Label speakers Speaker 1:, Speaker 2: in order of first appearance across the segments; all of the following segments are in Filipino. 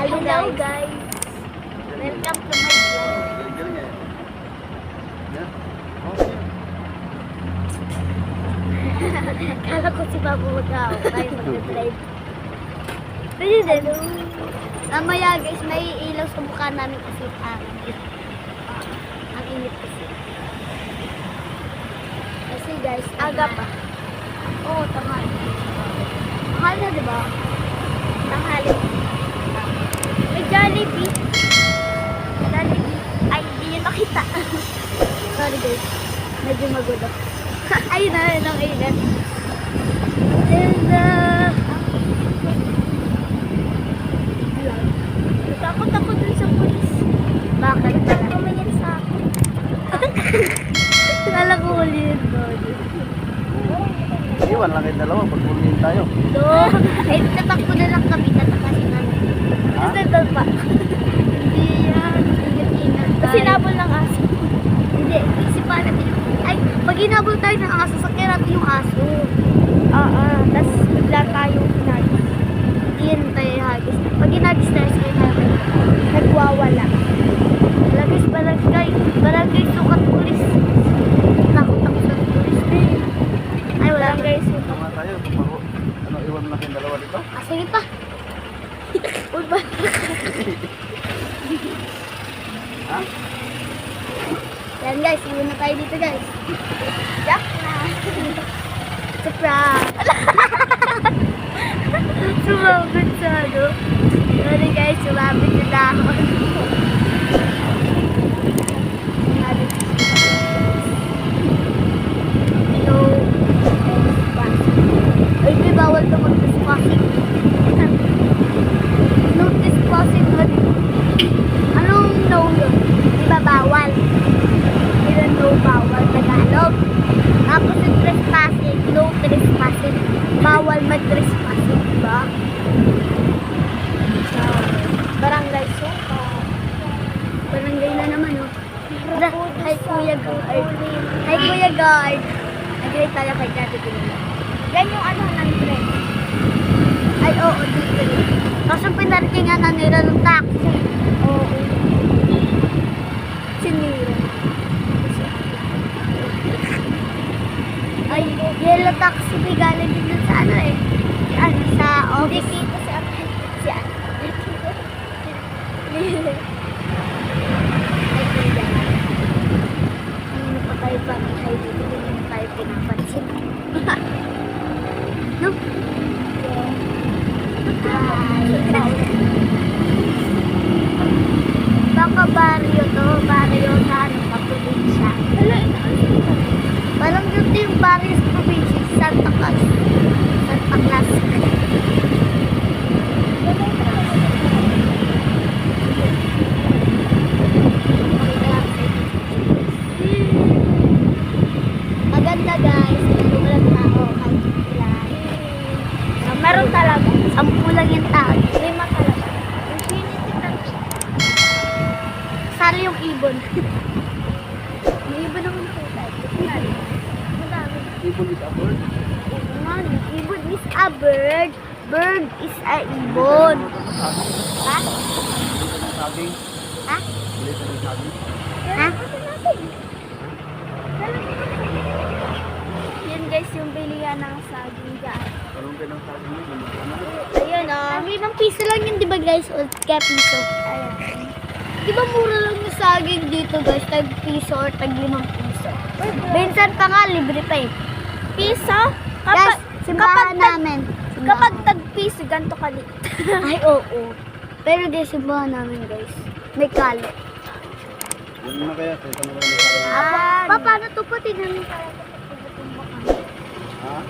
Speaker 1: Hello guys. Welcome to my vlog.
Speaker 2: Galing-galing eh. Yan.
Speaker 1: Kala ko si Papa mag-out. Tayo mag-drive. Pwede din. Mamaya guys, may ilaw sa mukha namin kasi ang init kasi. Kasi guys, aga pa. Oo, tanghali. Tanghali na diba? Tanghali. May Jollibee. Jollibee. Ay, hindi nyo nakita. Sorry guys. Medyo magulo. Ayun na, yun ang init. And, takot ako dun sa pulis. Bakit? Tumingin sa akin. Kala ko ulit.
Speaker 2: Iwan lang kayo dalawa pag pulihin tayo.
Speaker 1: No. Eh, tatakbo na lang kami. Tatakasin namin.
Speaker 2: Ha?
Speaker 1: Sandal pa. Hindi yan. Ingat-ingat tayo. Kasi nabol ng aso. Hindi. Isipan natin. Ay, pag inabol tayo ng aso, sakyan natin yung aso. Tapos bigla tayo hinagis. Hindi yan tayo hagis. Pag hinagis tayo, sakyan natin. Nagwawala. Lagis barangay. Barangay sukat pulis. Takot ako sa pulis. Ay, wala guys.
Speaker 2: Tama tayo. Ano, iwan lang kayong dalawa dito?
Speaker 1: Sige pa. Uy ba?
Speaker 2: Ha?
Speaker 1: Yan guys, iwan na tayo dito guys. Jack na. Surprise! Sumabit sa ano. Sorry guys, sumabit sa dahon. Sumabit sa no. Ay, may bawal na mag-discussing. No discussing. Anong no yun? Di ba bawal? Hindi no bawal Tagalog. Tapos yung trespassing, no trespassing. Bawal mag-trespassing, diba? So, barangay suka. Barangay na naman, oh. Hi, Kuya Guard. Hi, Kuya Guard. Nag-rate tayo kay Daddy Pinila. Yan yung ano ng tren. Ay, oo, dito rin. Tapos yung pinarkingan na nila ng taxi. Oo. Sinira. Ay, yellow taxi bigalan din dun sa ano eh. Ano, sa office. Hindi kita sa akin. Si ano. Ay, kuya. Ano pa tayo pa? Ay, dito din tayo pinapansin. No? Baka baryo to. Baryo sa ano pa, probinsya. Parang dito yung baryo sa probinsya. Santa Claus. Santa Claus. Maganda guys. Walang tao. Kahit ilan. So, meron talaga. 10 lang yung tao. 5 talaga. Infinity talaga. Sali yung ibon. May ibon naman ako tayo. Madami.
Speaker 2: Ibon is a bird.
Speaker 1: Ibon is a bird. Bird is a ibon. Ha?
Speaker 2: Saging.
Speaker 1: Ha?
Speaker 2: Bilis ng saging.
Speaker 1: Ha? Yan guys yung bilihan ng saging dyan.
Speaker 2: Karoon kayo ng saging yun.
Speaker 1: Ayun o. 5 piso lang yun diba guys? O kaya piso. Ayan. Diba mura lang yung saging dito guys? Tag piso or tag 5 piso. Minsan pa nga libre pa eh. Piso? Guys, simbahan namin. Kapag tag piso, ganito ka dito. Ay oo. Pero guys, simbahan namin guys. May kalo.
Speaker 2: Yan na kaya. Kaya ka naman ng saging.
Speaker 1: Paano ito po? Tignan mo kaya tumba kami.
Speaker 2: Ha?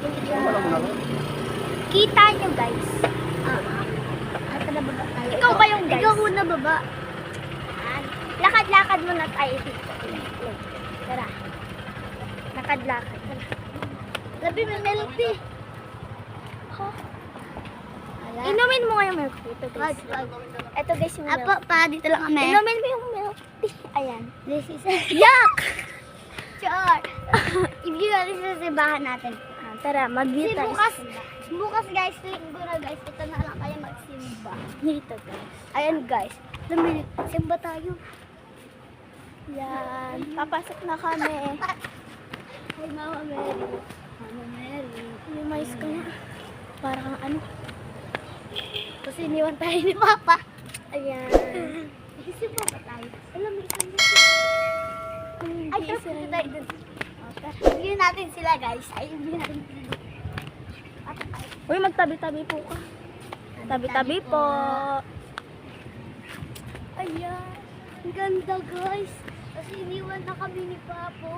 Speaker 2: Wala mo na rin.
Speaker 1: Kita nyo guys. Ito na baba tayo. Ikaw ba yung guys? Ikaw una baba. Lakad-lakad mo na tayo dito. Tara. Lakad-lakad. Labi may milk tea. Inumin mo nga yung milk tea. Ito guys. Ito guys yung milk. Apo, pa dito lang kami. Inumin mo yung milk tea. Ayan. This is yak! Char! Ibigay natin sa simbahan natin. Tara, mag-view tayo. Bukas guys, linggo na guys. Ito na lang kayo magsimba.
Speaker 3: Dito guys.
Speaker 1: Ayan guys. Luminit. Simba tayo.
Speaker 3: Yan. Papasok na kami.
Speaker 1: Hi Mama Mary. Mama Mary.
Speaker 3: Yung mais ko na. Parang ano.
Speaker 1: Kasi iniwan tayo ni Papa.
Speaker 3: Ayan.
Speaker 1: Simba ba tayo? Alam mo, isang
Speaker 3: Ay,
Speaker 1: Ay, tapos dito tayo dun. Bigyan natin sila guys. Ay, bigyan natin sila.
Speaker 3: Uy, magtabi-tabi po ka. Tabi-tabi po.
Speaker 1: Ayan. Ang ganda guys. Kasi iniwan na kami ni Papa.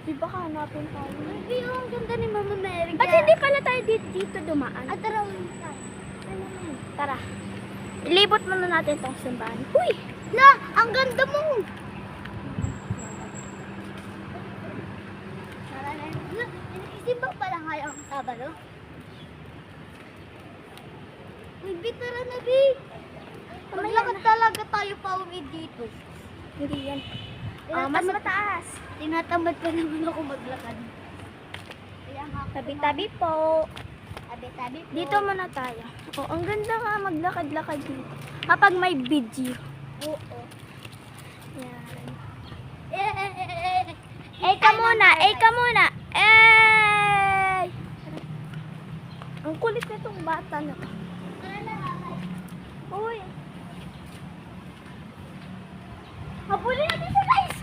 Speaker 3: Di ba hanapin tayo?
Speaker 1: Ay, ang ganda ni Mama Mary.
Speaker 3: Ba't hindi pala tayo dito dumaan?
Speaker 1: At tara, ulit tayo.
Speaker 3: Tara. Ilibot muna natin tong simbahan. Uy!
Speaker 1: La, ang ganda mo. Tara na. Isimba pala nga ang Sabado. Uy, Bi, tara na, Bi. Maglakad talaga tayo pa uwi dito.
Speaker 3: Hindi yan.
Speaker 1: Ah,
Speaker 3: Mas mataas.
Speaker 1: Tinatamad pa naman ako maglakad. Kaya nga ako
Speaker 3: Tabi-tabi po.
Speaker 1: Tabi-tabi po.
Speaker 3: Dito muna tayo. Oh, ang ganda nga maglakad-lakad dito. Kapag may video.
Speaker 1: Oo.
Speaker 3: Yan.
Speaker 1: Eh,
Speaker 3: Eh ka muna! Eh ka muna! Eh! Ang kulit na itong bata na to. Uy! Habulin natin siya guys!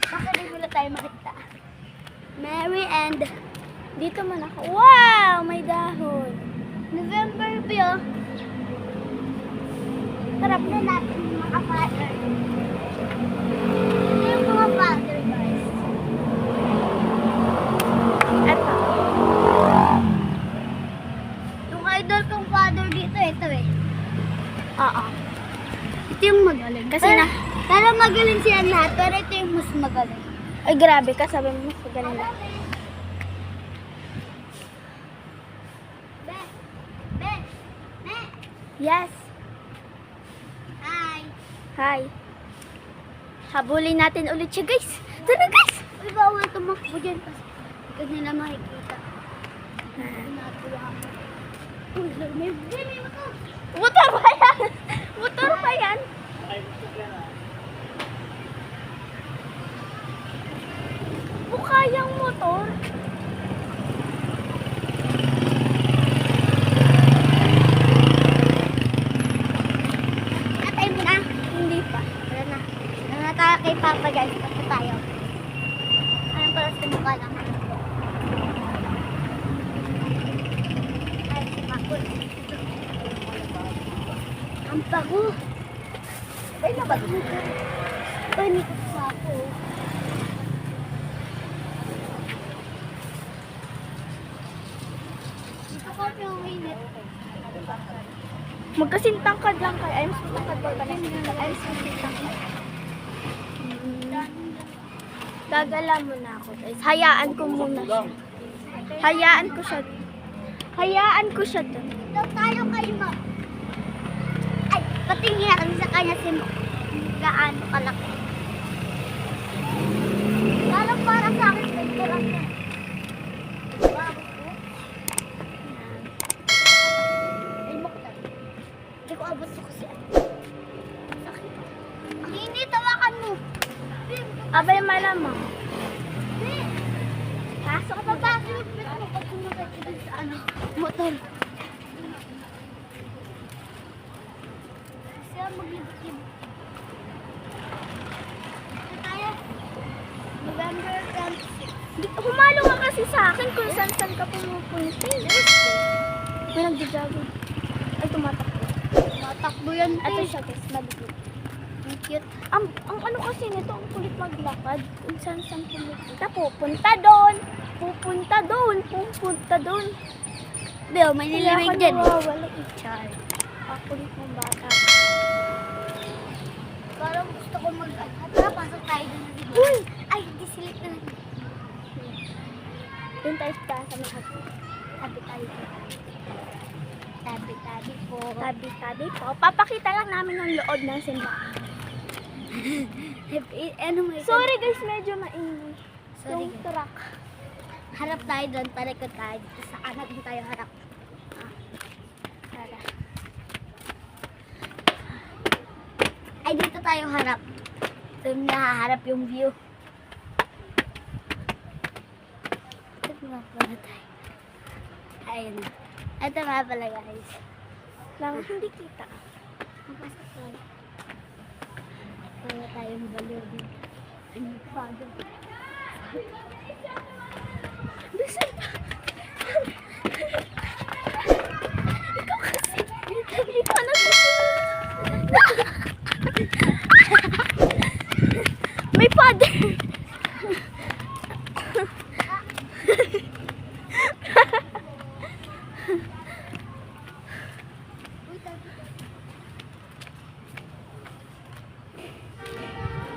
Speaker 1: Baka di wala tayo makita.
Speaker 3: Mary and dito muna ako. Wow! May dahon.
Speaker 1: November Bio.
Speaker 3: Sarap
Speaker 1: Tignan natin yung mga father. Ito yung mga father guys.
Speaker 3: Eto.
Speaker 1: Yung idol kong father dito, ito eh.
Speaker 3: Oo.
Speaker 1: Ito yung magaling.
Speaker 3: Kasi na...
Speaker 1: Pero magaling siya lahat, pero ito yung mas magaling.
Speaker 3: Ay grabe ka, sabi mo mas magaling na.
Speaker 1: Be! Be! Be!
Speaker 3: Yes.
Speaker 1: Hi!
Speaker 3: Hi. Habulin natin ulit siya guys. Tara guys!
Speaker 1: Uy, bawal tumakbo dyan kasi hindi nila makikita. Natuwa ako. Uy, may motor!
Speaker 3: Motor pa yan! Motor pa yan! Mukha yung motor.
Speaker 1: Atay mo na.
Speaker 3: Hindi pa.
Speaker 1: Wala na. Wala na tayo kay Papa guys. Tapos tayo. Ayun pala sa mukha lang. Ay, si Papa. Ang bago. Ay, nabago. Ay, ni Papa. Dito ko yung init.
Speaker 3: Magkasintangkad lang kayo. Ay, mas tangkad ba ba na? Ay, mas tangkad. Gagala muna ako guys. Hayaan ko muna siya. Hayaan ko siya. Hayaan ko siya dun.
Speaker 1: Daw tayo kay Ma. Ay, patingin natin sa kanya si Ma. Gaano kalaki. Lalo para sa akin, ito lang yan. Wow. Ay, muktan. Hindi ko abot ko kasi. Sakit. Ang init, tawakan mo.
Speaker 3: Abay malamang.
Speaker 1: Pasok pa pasok yung pit mo pag sumakit ka dun sa ano, motor. Kasi maglibot-libot. Ito tayo. November 26.
Speaker 3: Humalo ka kasi sa akin kung saan ka pumupunta. May nagja-jogging. Ay, tumatakbo.
Speaker 1: Matakbo yan,
Speaker 3: Ito
Speaker 1: te.
Speaker 3: siya guys, maliit.
Speaker 1: Ang cute.
Speaker 3: Ang ano kasi nito, ang kulit maglakad. Kung saan pumupunta. Pupunta doon. Pupunta doon. Pupunta doon.
Speaker 1: Beo, may nilimig dyan.
Speaker 3: Wala i-char. Ang kulit ng bata.
Speaker 1: Parang gusto ko Tara, pasok tayo dun.
Speaker 3: Uy!
Speaker 1: Ay, hindi silip na.
Speaker 3: Doon tayo sa mga
Speaker 1: Tabi-tabi. Tabi-tabi po.
Speaker 3: tabi-tabi po. Papakita lang namin ang loob ng simbahan.
Speaker 1: Ano mo
Speaker 3: Sorry guys, medyo maingay.
Speaker 1: Sorry,
Speaker 3: Yung
Speaker 1: guys.
Speaker 3: truck.
Speaker 1: Harap tayo doon, talikod tayo. Dito sa kanan din tayo harap. Tara. Ay, dito tayo harap. Doon nahaharap yung view. Ito nga pala tayo. Ayun na. Ito nga pala guys.
Speaker 3: Lang, hindi kita.
Speaker 1: Mapasok tayo. Wala tayong baliw dito. Ano pa doon?
Speaker 3: Bisan pa. Ikaw kasi. Ikaw na May father.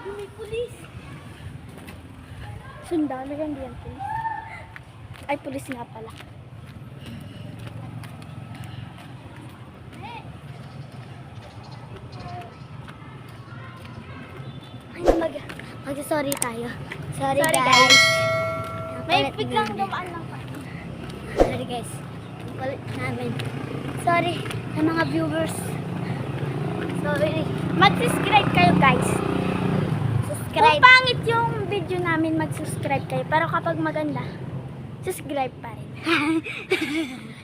Speaker 1: May pulis.
Speaker 3: Sundalo yan diyan, pulis. Ay, pulis nga pala.
Speaker 1: Ano mag-sorry tayo. Sorry,
Speaker 3: Sorry,
Speaker 1: guys.
Speaker 3: guys. May
Speaker 1: Napalit
Speaker 3: biglang
Speaker 1: namin.
Speaker 3: dumaan lang pa.
Speaker 1: Sorry guys. Napalit namin. Sorry sa mga viewers. Sorry.
Speaker 3: Mag-subscribe kayo, guys.
Speaker 1: Subscribe.
Speaker 3: Kung pangit yung video namin, mag-subscribe kayo. Pero kapag maganda, subscribe pa rin.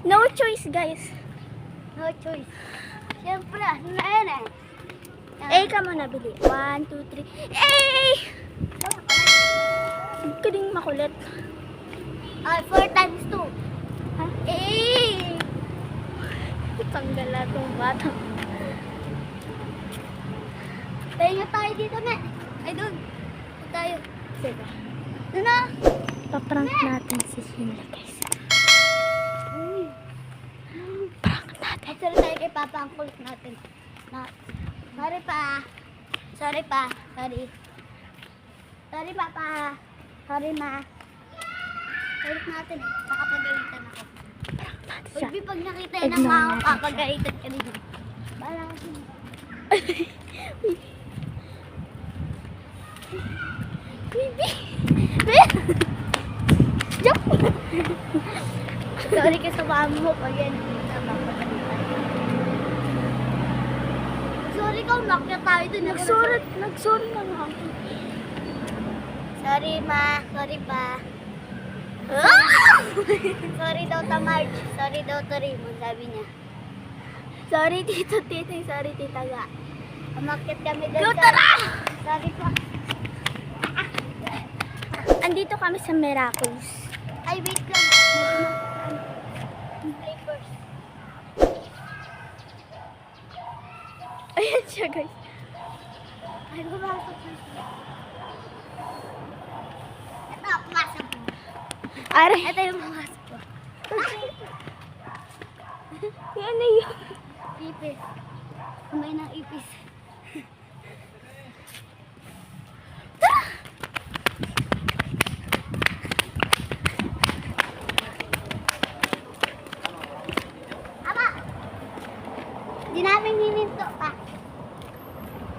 Speaker 3: No choice, guys.
Speaker 1: No choice. Siyempre, ano na yan eh.
Speaker 3: Eh, ka muna bili. 1, 2, 3. Eh! Huwag ka ding makulit.
Speaker 1: 4 times 2.
Speaker 3: Ha?
Speaker 1: Eh!
Speaker 3: Tanggal na itong bata.
Speaker 1: Pahinga tayo dito, me. Ay, doon. Doon tayo.
Speaker 3: Sige.
Speaker 1: Doon na.
Speaker 3: Paprank natin si Shinla, guys. Prank natin.
Speaker 1: Ay, sorry tayo kay Papa. Ang kulit natin. Sorry pa. Sorry pa. Sorry. Sorry, Papa. Sorry, Ma. Kulit natin eh. Nakapagalitan ako.
Speaker 3: Prank natin siya.
Speaker 1: Pag pag nakita yan ng
Speaker 3: Ignore
Speaker 1: mga
Speaker 3: natin siya.
Speaker 1: papagalitan ka din. Bala kasi.
Speaker 3: Baby! Joke!
Speaker 1: Sorry ka sa mama mo pag yan nakita papagalitan. Sorry ka, umakyat tayo dun.
Speaker 3: Nagsorry na nga ako.
Speaker 1: Sorry, Ma. Sorry pa. Sorry daw ta Marge. Sorry daw to Raymond, sabi niya.
Speaker 3: Sorry, Tito Titing. Sorry, Tita Ga.
Speaker 1: Umakyat kami doon
Speaker 3: Go,
Speaker 1: sa...
Speaker 3: tara!
Speaker 1: Sorry pa.
Speaker 3: Andito kami sa Miracles.
Speaker 1: Ay, wait lang. Meron ng flavors.
Speaker 3: Ayan siya, guys.
Speaker 1: Ay, pumasok na siya. Ito, pumasok.
Speaker 3: Are,
Speaker 1: Ito yung pumasok ko.
Speaker 3: yan na yun.
Speaker 1: Ipis. Kumay ng ipis. Ama! Hindi namin hininto pa.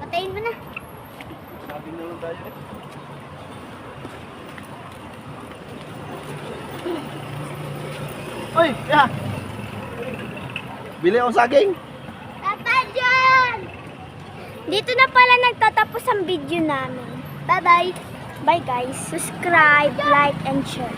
Speaker 1: Patayin mo na.
Speaker 2: Sabi na lang tayo eh. Oy, ya! Bili akong saging.
Speaker 1: Papa John!
Speaker 3: Dito na pala nagtatapos ang video namin.
Speaker 1: Bye-bye.
Speaker 3: Bye, guys. Subscribe, like, and share.